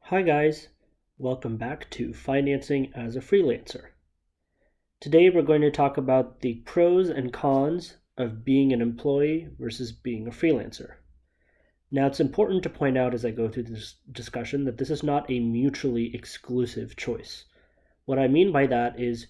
Hi guys, welcome back to Financing as a Freelancer. Today we're going to talk about the pros and cons of being an employee versus being a freelancer. Now it's important to point out as I go through this discussion that this is not a mutually exclusive choice. What I mean by that is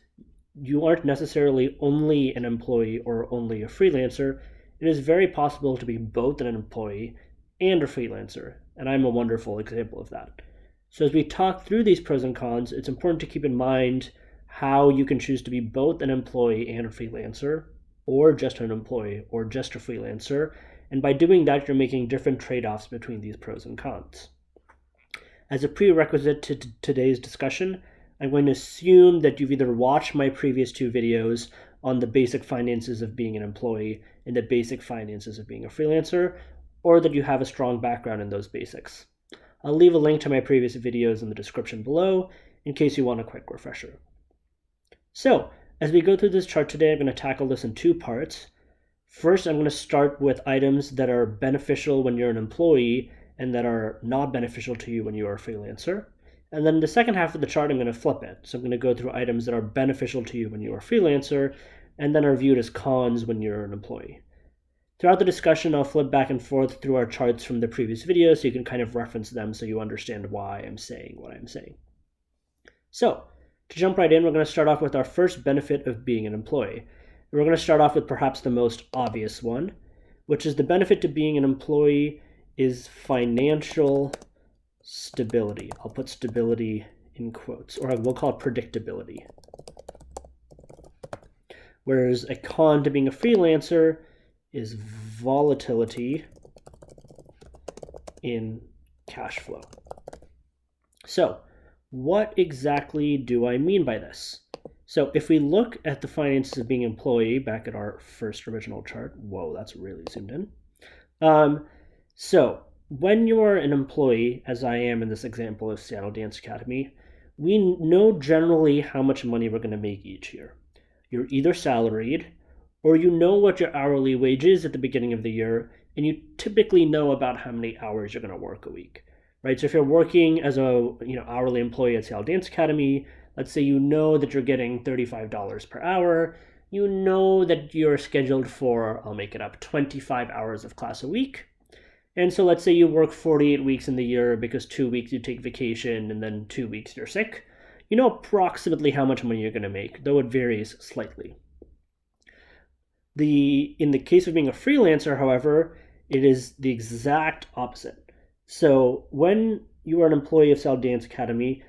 you aren't necessarily only an employee or only a freelancer. It is very possible to be both an employee and a freelancer, and I'm a wonderful example of that. So as we talk through these pros and cons, it's important to keep in mind how you can choose to be both an employee and a freelancer, or just an employee, or just a freelancer. And by doing that, you're making different trade-offs between these pros and cons. As a prerequisite to today's discussion, I'm going to assume that you've either watched my previous two videos on the basic finances of being an employee and the basic finances of being a freelancer, or that you have a strong background in those basics. I'll leave a link to my previous videos in the description below in case you want a quick refresher. So, as we go through this chart today, I'm going to tackle this in two parts. First, I'm going to start with items that are beneficial when you're an employee and that are not beneficial to you when you are a freelancer. And then the second half of the chart, I'm going to flip it. So I'm going to go through items that are beneficial to you when you are a freelancer and then are viewed as cons when you're an employee. Throughout the discussion, I'll flip back and forth through our charts from the previous video so you can kind of reference them so you understand why I'm saying what I'm saying. So, to jump right in, we're going to start off with our first benefit of being an employee. We're going to start off with perhaps the most obvious one, which is the benefit to being an employee is financial stability. I'll put stability in quotes, or we'll call it predictability. Whereas a con to being a freelancer is volatility in cash flow. So, what exactly do I mean by this? So, if we look at the finances of being an employee back at our first original chart, whoa, that's really zoomed in. So, when you're an employee, as I am in this example of Seattle Dance Academy, we know generally how much money we're going to make each year. You're either salaried, or you know what your hourly wage is at the beginning of the year, and you typically know about how many hours you're going to work a week, right? So if you're working as a hourly employee at Seattle Dance Academy, let's say you know that you're getting $35 per hour, you know that you're scheduled for, I'll make it up, 25 hours of class a week. And so let's say you work 48 weeks in the year because 2 weeks you take vacation and then 2 weeks you're sick. You know approximately how much money you're going to make, though it varies slightly. In the case of being a freelancer, however, it is the exact opposite. So when you are an employee of Seattle Dance Academy,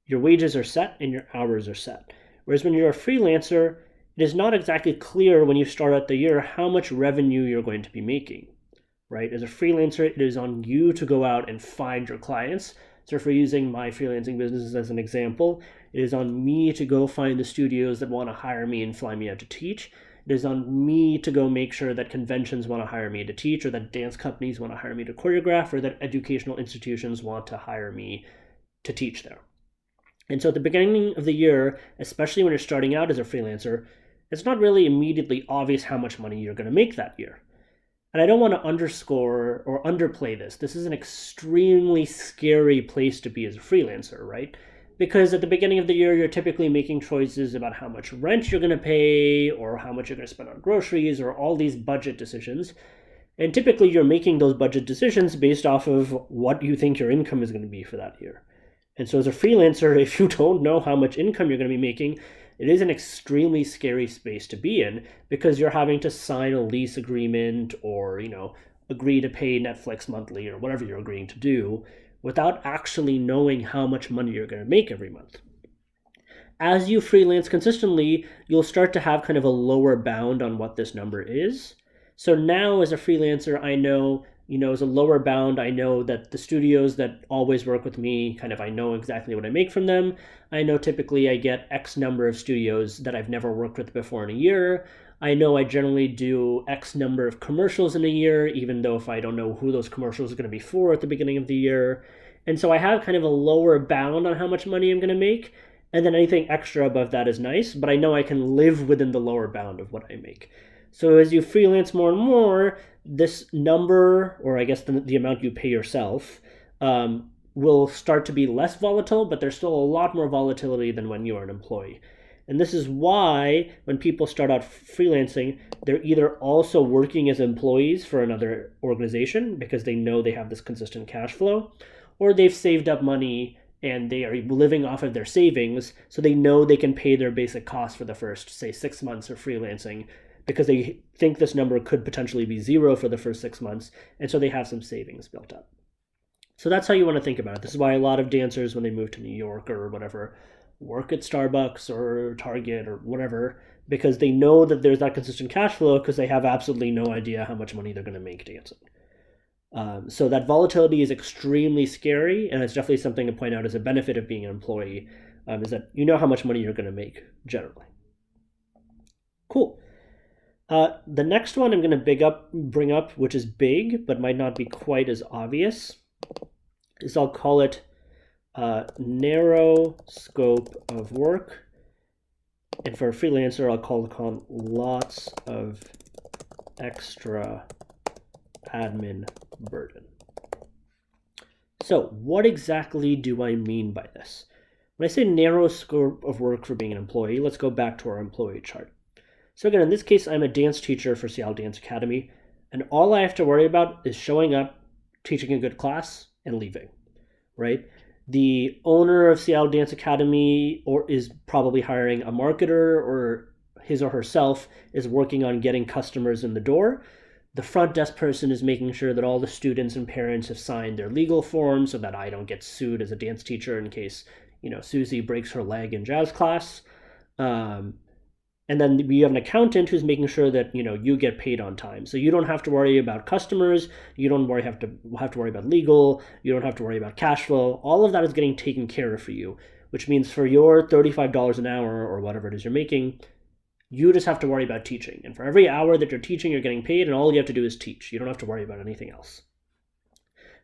your wages are set and your hours are set. Whereas when you're a freelancer, it is not exactly clear when you start out the year how much revenue you're going to be making, right? As a freelancer, it is on you to go out and find your clients. So if we're using my freelancing business as an example, it is on me to go find the studios that want to hire me and fly me out to teach. It is on me to go make sure that conventions want to hire me to teach, or that dance companies want to hire me to choreograph, or that educational institutions want to hire me to teach there. And so at the beginning of the year, especially when you're starting out as a freelancer, it's not really immediately obvious how much money you're going to make that year. And I don't want to underscore or underplay this. This is an extremely scary place to be as a freelancer, right? Because at the beginning of the year, you're typically making choices about how much rent you're going to pay or how much you're going to spend on groceries or all these budget decisions. And typically you're making those budget decisions based off of what you think your income is going to be for that year. And so as a freelancer, if you don't know how much income you're going to be making, it is an extremely scary space to be in because you're having to sign a lease agreement or, agree to pay Netflix monthly or whatever you're agreeing to do without actually knowing how much money you're going to make every month. As you freelance consistently, you'll start to have kind of a lower bound on what this number is. So now as a freelancer, I know, as a lower bound, I know that the studios that always work with me, I know exactly what I make from them. I know typically I get X number of studios that I've never worked with before in a year. I know I generally do X number of commercials in a year, even though if I don't know who those commercials are going to be for at the beginning of the year. And so I have kind of a lower bound on how much money I'm going to make. And then anything extra above that is nice, but I know I can live within the lower bound of what I make. So as you freelance more and more, this number, or I guess the amount you pay yourself, will start to be less volatile, but there's still a lot more volatility than when you are an employee. And this is why when people start out freelancing, they're either also working as employees for another organization because they know they have this consistent cash flow, or they've saved up money and they are living off of their savings, so they know they can pay their basic costs for the first, say, 6 months of freelancing because they think this number could potentially be zero for the first 6 months, and so they have some savings built up. So that's how you want to think about it. This is why a lot of dancers, when they move to New York or whatever, work at Starbucks or Target or whatever, because they know that there's that consistent cash flow because they have absolutely no idea how much money they're going to make dancing. So that volatility is extremely scary, and it's definitely something to point out as a benefit of being an employee, is that you know how much money you're going to make generally. Cool. The next one I'm going to bring up, which is big but might not be quite as obvious, is I'll call it narrow scope of work. And for a freelancer, I'll call it lots of extra admin burden. So what exactly do I mean by this? When I say narrow scope of work for being an employee, let's go back to our employee chart. So again, in this case, I'm a dance teacher for Seattle Dance Academy, and all I have to worry about is showing up, teaching a good class, and leaving, right? The owner of Seattle Dance Academy is probably hiring a marketer, or his or herself is working on getting customers in the door. The front desk person is making sure that all the students and parents have signed their legal forms so that I don't get sued as a dance teacher in case, Susie breaks her leg in jazz class. And then we have an accountant who's making sure that you get paid on time. So you don't have to worry about customers. You don't have to worry about legal. You don't have to worry about cash flow. All of that is getting taken care of for you, which means for your $35 an hour or whatever it is you're making, you just have to worry about teaching. And for every hour that you're teaching, you're getting paid, and all you have to do is teach. You don't have to worry about anything else.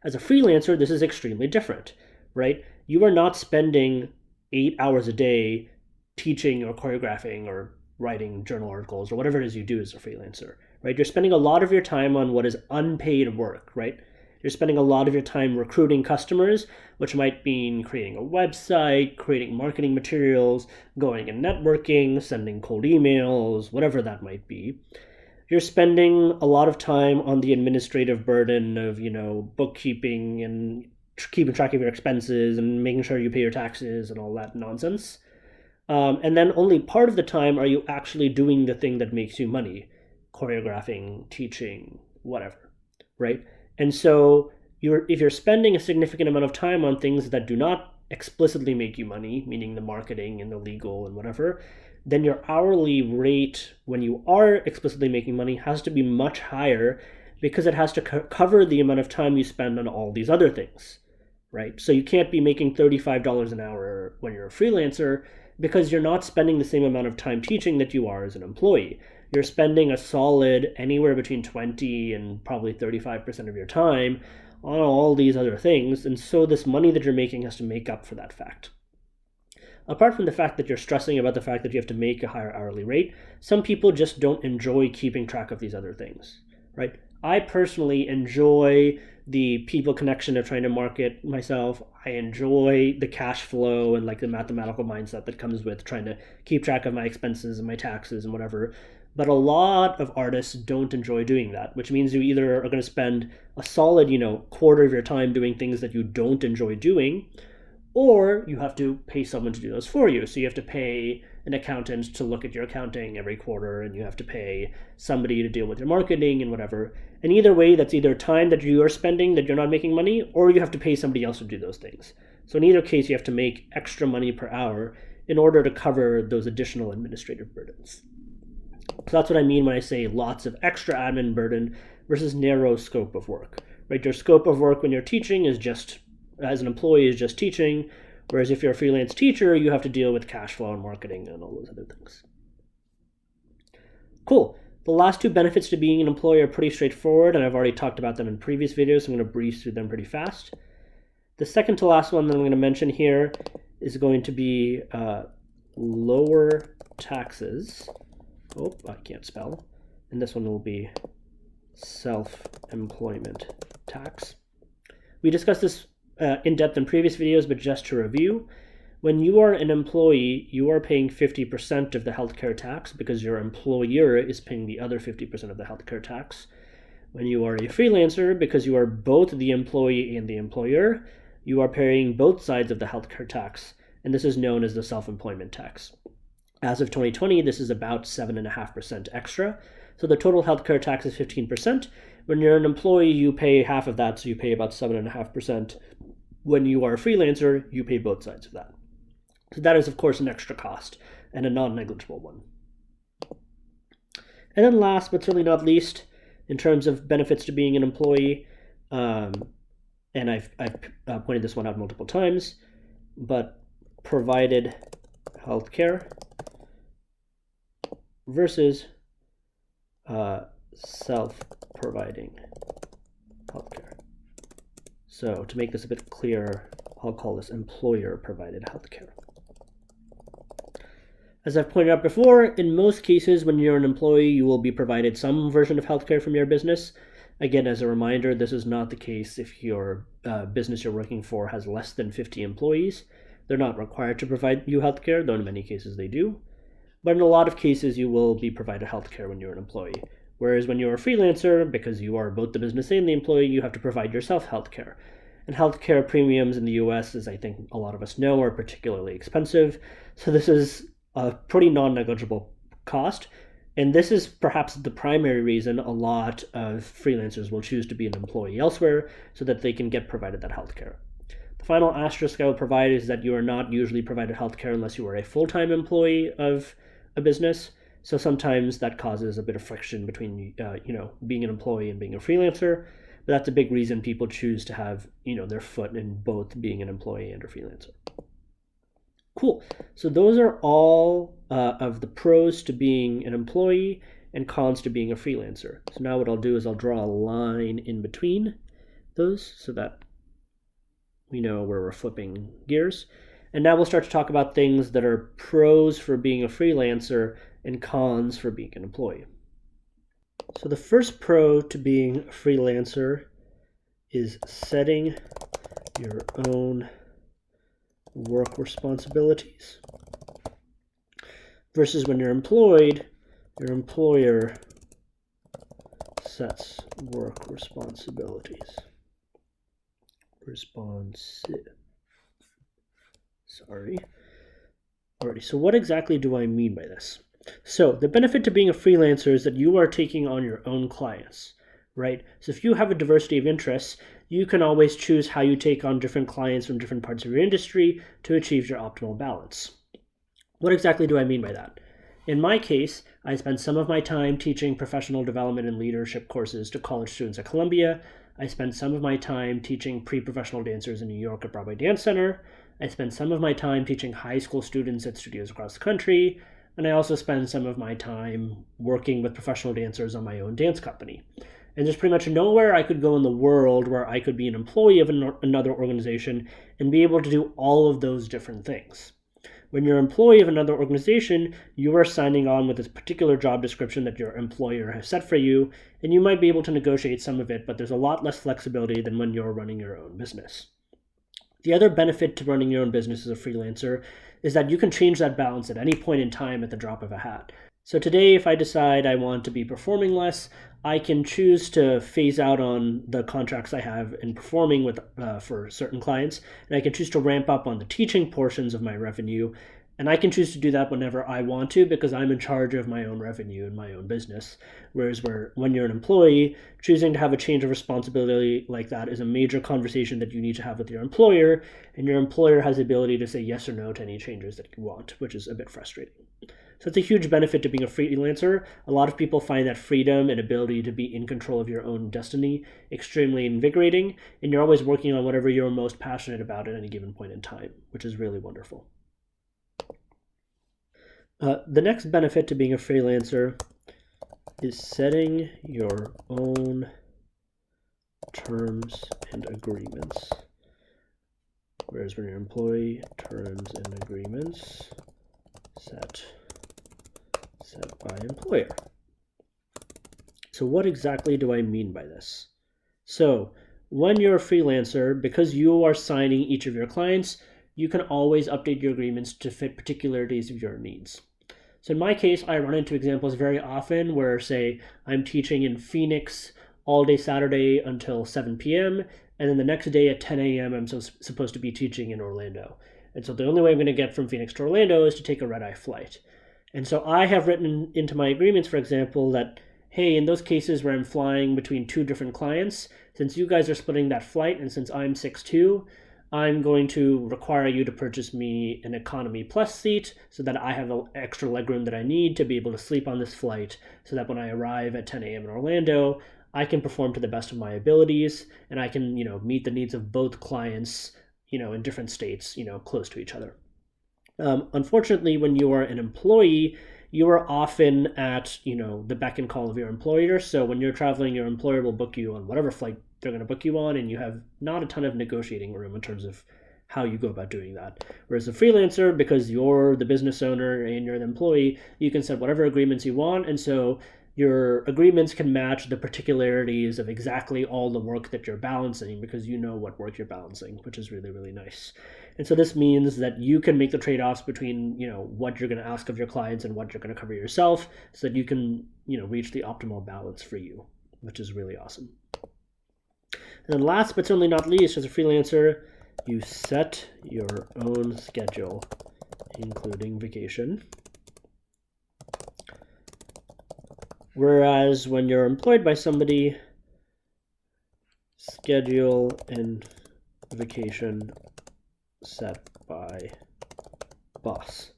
As a freelancer, this is extremely different, right? You are not spending 8 hours a day teaching or choreographing or writing journal articles or whatever it is you do as a freelancer, right? You're spending a lot of your time on what is unpaid work, right? You're spending a lot of your time recruiting customers, which might mean creating a website, creating marketing materials, going and networking, sending cold emails, whatever that might be. You're spending a lot of time on the administrative burden of, bookkeeping and keeping track of your expenses and making sure you pay your taxes and all that nonsense. And then only part of the time are you actually doing the thing that makes you money, choreographing, teaching, whatever, right? And so if you're spending a significant amount of time on things that do not explicitly make you money, meaning the marketing and the legal and whatever, then your hourly rate when you are explicitly making money has to be much higher because it has to cover the amount of time you spend on all these other things, right? So you can't be making $35 an hour when you're a freelancer because you're not spending the same amount of time teaching that you are as an employee. You're spending a solid anywhere between 20 and probably 35% of your time on all these other things, and so this money that you're making has to make up for that fact. Apart from the fact that you're stressing about the fact that you have to make a higher hourly rate, some people just don't enjoy keeping track of these other things, right? I personally enjoy the people connection of trying to market myself. I enjoy the cash flow and the mathematical mindset that comes with trying to keep track of my expenses and my taxes and whatever. But a lot of artists don't enjoy doing that, which means you either are going to spend a solid, quarter of your time doing things that you don't enjoy doing, or you have to pay someone to do those for you. So you have to pay an accountant to look at your accounting every quarter, and you have to pay somebody to deal with your marketing and whatever. And either way, that's either time that you are spending that you're not making money, or you have to pay somebody else to do those things. So in either case, you have to make extra money per hour in order to cover those additional administrative burdens. So that's what I mean when I say lots of extra admin burden versus narrow scope of work, right? Your scope of work when you're teaching is just, as an employee, is just teaching, whereas if you're a freelance teacher, you have to deal with cash flow and marketing and all those other things. Cool. The last two benefits to being an employee are pretty straightforward, and I've already talked about them in previous videos, so I'm going to breeze through them pretty fast. The second to last one that I'm going to mention here is going to be lower taxes. Oh, I can't spell. And this one will be self-employment tax. We discussed this in-depth in previous videos, but just to review, when you are an employee, you are paying 50% of the healthcare tax because your employer is paying the other 50% of the healthcare tax. When you are a freelancer, because you are both the employee and the employer, you are paying both sides of the healthcare tax, and this is known as the self-employment tax. As of 2020, this is about 7.5% extra. So the total healthcare tax is 15%. When you're an employee, you pay half of that, so you pay about 7.5%. When you are a freelancer, you pay both sides of that. So that is, of course, an extra cost and a non-negligible one. And then last, but certainly not least, in terms of benefits to being an employee, and I've pointed this one out multiple times, but provided healthcare versus self-providing healthcare. So to make this a bit clearer, I'll call this employer-provided healthcare. As I've pointed out before, in most cases when you're an employee, you will be provided some version of healthcare from your business. Again, as a reminder, this is not the case if your business you're working for has less than 50 employees. They're not required to provide you healthcare, though in many cases they do. But in a lot of cases, you will be provided healthcare when you're an employee. Whereas when you're a freelancer, because you are both the business and the employee, you have to provide yourself healthcare. And healthcare premiums in the US, as I think a lot of us know, are particularly expensive. So this is a pretty non-negligible cost. And this is perhaps the primary reason a lot of freelancers will choose to be an employee elsewhere so that they can get provided that healthcare. The final asterisk I will provide is that you are not usually provided healthcare unless you are a full-time employee of a business. So sometimes that causes a bit of friction between being an employee and being a freelancer. But that's a big reason people choose to have their foot in both being an employee and a freelancer. Cool. So those are all of the pros to being an employee and cons to being a freelancer. So now what I'll do is I'll draw a line in between those so that we know where we're flipping gears. And now we'll start to talk about things that are pros for being a freelancer and cons for being an employee. So the first pro to being a freelancer is setting your own work responsibilities. Versus when you're employed, your employer sets work responsibilities. Alrighty, so what exactly do I mean by this? So the benefit to being a freelancer is that you are taking on your own clients, right? So if you have a diversity of interests, you can always choose how you take on different clients from different parts of your industry to achieve your optimal balance. What exactly do I mean by that? In my case, I spend some of my time teaching professional development and leadership courses to college students at Columbia. I spend some of my time teaching pre-professional dancers in New York at Broadway Dance Center. I spend some of my time teaching high school students at studios across the country. And I also spend some of my time working with professional dancers on my own dance company. And there's pretty much nowhere I could go in the world where I could be an employee of another organization and be able to do all of those different things. When you're an employee of another organization, you are signing on with this particular job description that your employer has set for you, and you might be able to negotiate some of it, but there's a lot less flexibility than when you're running your own business. The other benefit to running your own business as a freelancer is that you can change that balance at any point in time at the drop of a hat. So today, if I decide I want to be performing less, I can choose to phase out on the contracts I have in performing with for certain clients, and I can choose to ramp up on the teaching portions of my revenue, and I can choose to do that whenever I want to because I'm in charge of my own revenue and my own business. Whereas when you're an employee, choosing to have a change of responsibility like that is a major conversation that you need to have with your employer, and your employer has the ability to say yes or no to any changes that you want, which is a bit frustrating. So it's a huge benefit to being a freelancer. A lot of people find that freedom and ability to be in control of your own destiny extremely invigorating, and you're always working on whatever you're most passionate about at any given point in time, which is really wonderful. The next benefit to being a freelancer is setting your own terms and agreements. Whereas when you're an employee, terms and agreements set by employer. So what exactly do I mean by this? So when you're a freelancer, because you are signing each of your clients, you can always update your agreements to fit particularities of your needs. So in my case, I run into examples very often where, say, I'm teaching in Phoenix all day Saturday until 7 p.m., and then the next day at 10 a.m., I'm supposed to be teaching in Orlando. And so the only way I'm going to get from Phoenix to Orlando is to take a red-eye flight. And so I have written into my agreements, for example, that, hey, in those cases where I'm flying between two different clients, since you guys are splitting that flight and since I'm 6'2", I'm going to require you to purchase me an economy plus seat so that I have the extra legroom that I need to be able to sleep on this flight, so that when I arrive at 10 a.m. in Orlando, I can perform to the best of my abilities and I can, meet the needs of both clients, in different states, close to each other. Unfortunately, when you are an employee, you are often at, the beck and call of your employer. So when you're traveling, your employer will book you on whatever flight they're going to book you on, and you have not a ton of negotiating room in terms of how you go about doing that. Whereas a freelancer, because you're the business owner and you're an employee, you can set whatever agreements you want. And so your agreements can match the particularities of exactly all the work that you're balancing, because you know what work you're balancing, which is really, really nice. And so this means that you can make the trade-offs between, what you're going to ask of your clients and what you're going to cover yourself, so that you can, reach the optimal balance for you, which is really awesome. And then last but certainly not least, as a freelancer, you set your own schedule, including vacation. Whereas when you're employed by somebody, schedule and vacation set by boss.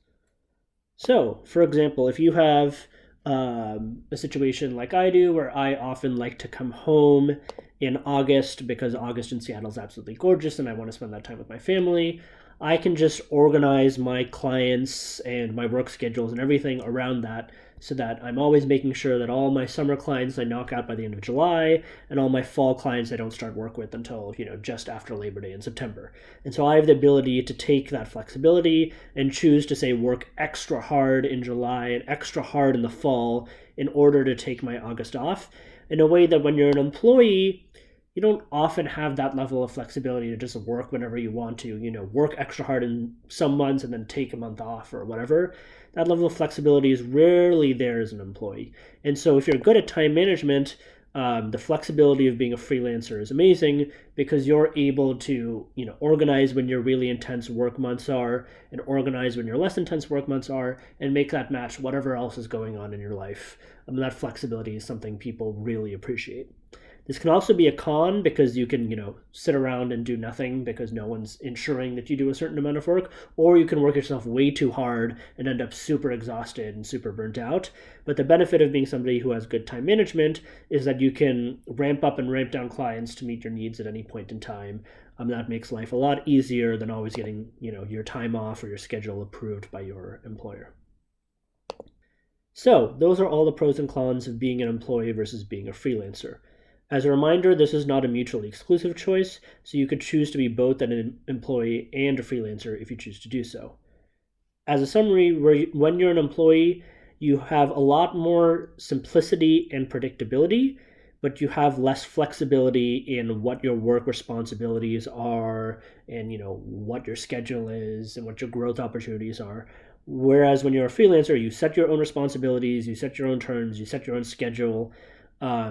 So, for example, if you have a situation like I do, where I often like to come home in August because August in Seattle is absolutely gorgeous and I want to spend that time with my family, I can just organize my clients and my work schedules and everything around that, so that I'm always making sure that all my summer clients I knock out by the end of July, and all my fall clients I don't start work with until, just after Labor Day in September. And so I have the ability to take that flexibility and choose to, say, work extra hard in July and extra hard in the fall in order to take my August off, in a way that when you're an employee, you don't often have that level of flexibility to just work whenever you want to, work extra hard in some months and then take a month off or whatever. That level of flexibility is rarely there as an employee. And so if you're good at time management, the flexibility of being a freelancer is amazing, because you're able to, organize when your really intense work months are and organize when your less intense work months are, and make that match whatever else is going on in your life. That flexibility is something people really appreciate. This can also be a con, because you can, sit around and do nothing because no one's ensuring that you do a certain amount of work, or you can work yourself way too hard and end up super exhausted and super burnt out. But the benefit of being somebody who has good time management is that you can ramp up and ramp down clients to meet your needs at any point in time. That makes life a lot easier than always getting, your time off or your schedule approved by your employer. So those are all the pros and cons of being an employee versus being a freelancer. As a reminder, this is not a mutually exclusive choice, so you could choose to be both an employee and a freelancer if you choose to do so. As a summary, when you're an employee, you have a lot more simplicity and predictability, but you have less flexibility in what your work responsibilities are, and what your schedule is and what your growth opportunities are. Whereas when you're a freelancer, you set your own responsibilities, you set your own terms, you set your own schedule,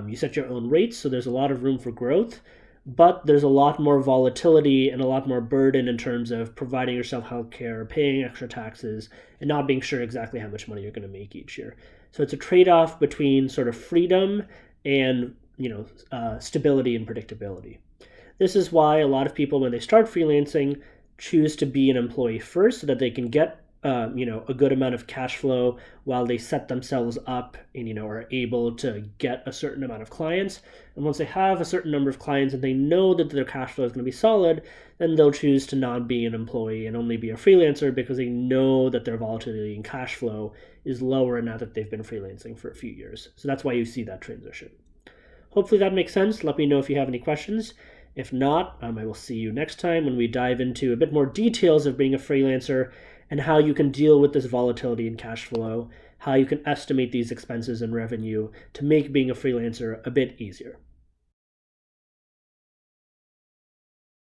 you set your own rates, so there's a lot of room for growth, but there's a lot more volatility and a lot more burden in terms of providing yourself healthcare, paying extra taxes, and not being sure exactly how much money you're going to make each year. So it's a trade-off between sort of freedom and stability and predictability. This is why a lot of people, when they start freelancing, choose to be an employee first, so that they can get a good amount of cash flow while they set themselves up and, are able to get a certain amount of clients. And once they have a certain number of clients and they know that their cash flow is going to be solid, then they'll choose to not be an employee and only be a freelancer, because they know that their volatility in cash flow is lower now that they've been freelancing for a few years. So that's why you see that transition. Hopefully that makes sense. Let me know if you have any questions. If not, I will see you next time when we dive into a bit more details of being a freelancer and how you can deal with this volatility in cash flow, how you can estimate these expenses and revenue to make being a freelancer a bit easier.